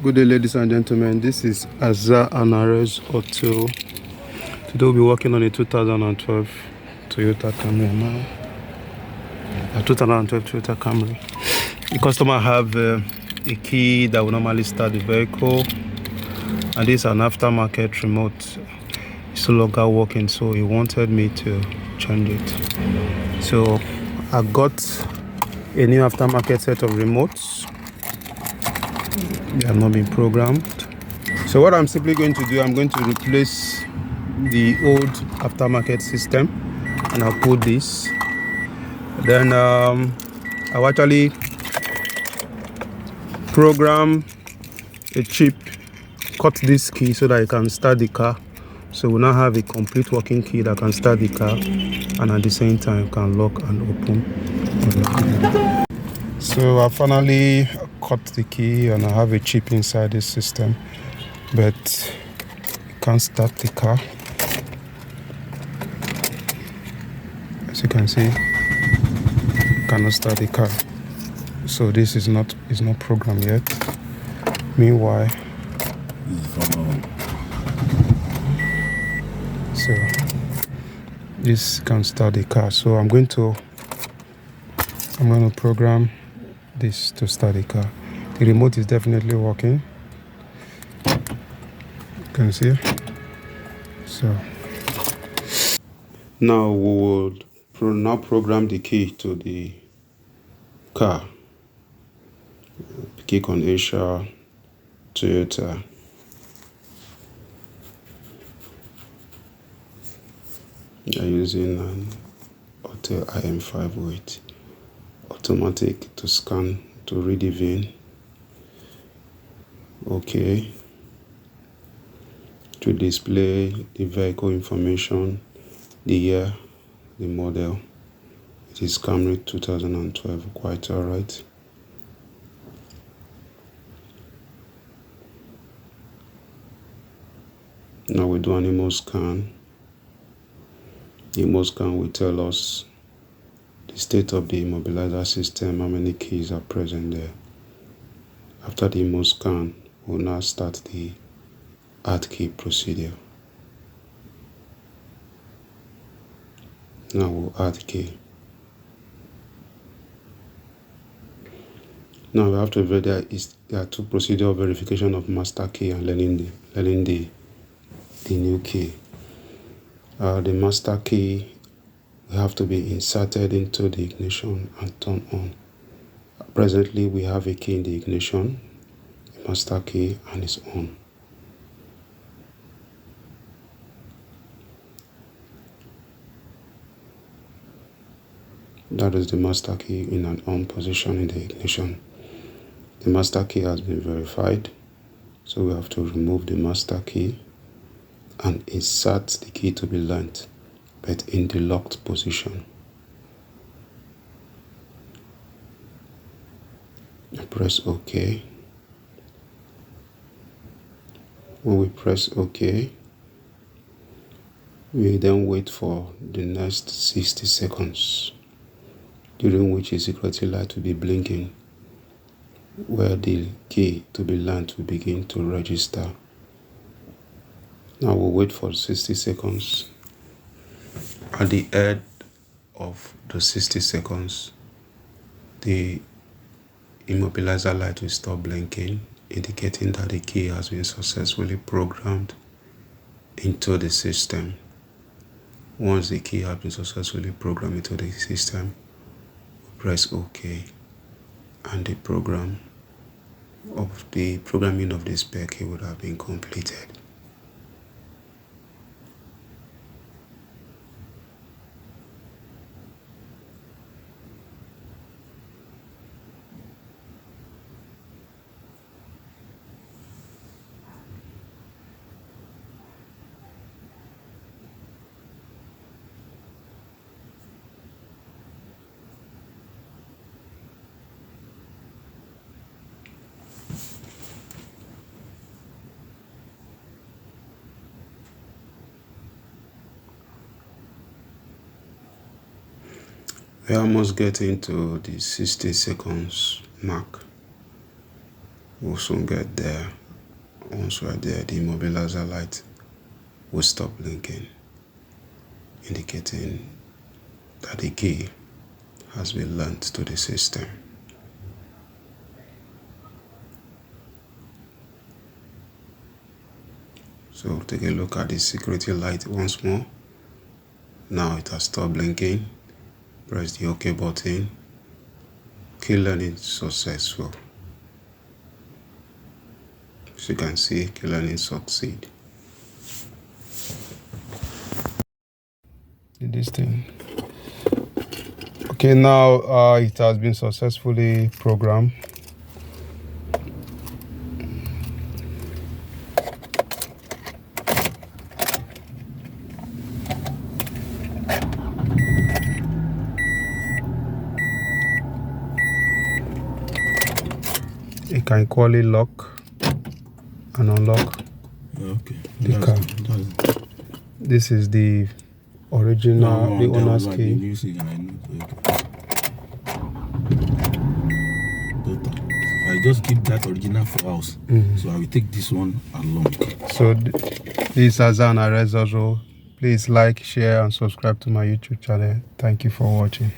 Good day, ladies and gentlemen. This is Azza Anares Auto. Today we'll be working on a 2012 Toyota Camry. A 2012 Toyota Camry. The customer have a key that will normally start the vehicle, and this is an aftermarket remote. It's no longer working, so he wanted me to change it. So I got a new aftermarket set of remotes. They have not been programmed. So what I'm simply going to do, I'm going to replace the old aftermarket system, and I'll put this. Then I'll actually program a chip, cut this key so that I can start the car. So we'll now have a complete working key that can start the car, and at the same time can lock and open. So I finally cut the key, and I have a chip inside this system, but it can't start the car. As you can see, cannot start the car. So this is not programmed yet. Meanwhile, so this can start the car. So I'm going to program this to start the car. The remote is definitely working. You can see. So now we will now program the key to the car. Click on Asia Toyota. We are using an Auto IM58 automatic to scan to read the VIN. Okay. To display the vehicle information, the year, the model. It is Camry 2012. Quite alright. Now we do an image scan. The image scan will tell us the state of the immobilizer system, how many keys are present there. After the image scan, we'll now start the add key procedure. Now we'll add key. Now we have to verify there are two procedural verification of master key and learning the new key. The master key will have to be inserted into the ignition and turn on. Presently, we have a key in the ignition, a master key, and it's on. That is the master key in an on position in the ignition. The master key has been verified, so we have to remove the master key and insert the key to be learnt, but in the locked position. Press OK. When we press OK, we then wait for the next 60 seconds, during which a security light will be blinking, where the key to be learnt will begin to register. Now we'll wait for 60 seconds. At the end of the 60 seconds, the immobilizer light will stop blinking, indicating that the key has been successfully programmed into the system. Once the key has been successfully programmed into the system, press OK, and the programming of the spare key would have been completed. We almost get into the 60 seconds mark. We'll soon get there. Once we're there, the immobilizer light will stop blinking, indicating that the key has been learnt to the system. So take a look at the security light once more. Now it has stopped blinking. Press the OK button. Key learning successful. As you can see, key learning succeed. This thing. Okay, now it has been successfully programmed. You can equally lock and unlock the car. This is the original, the owner's key. I just keep that original for us, so I will take this one along. So this is Azza Anarez also. Please like, share and subscribe to my YouTube channel. Thank you for watching.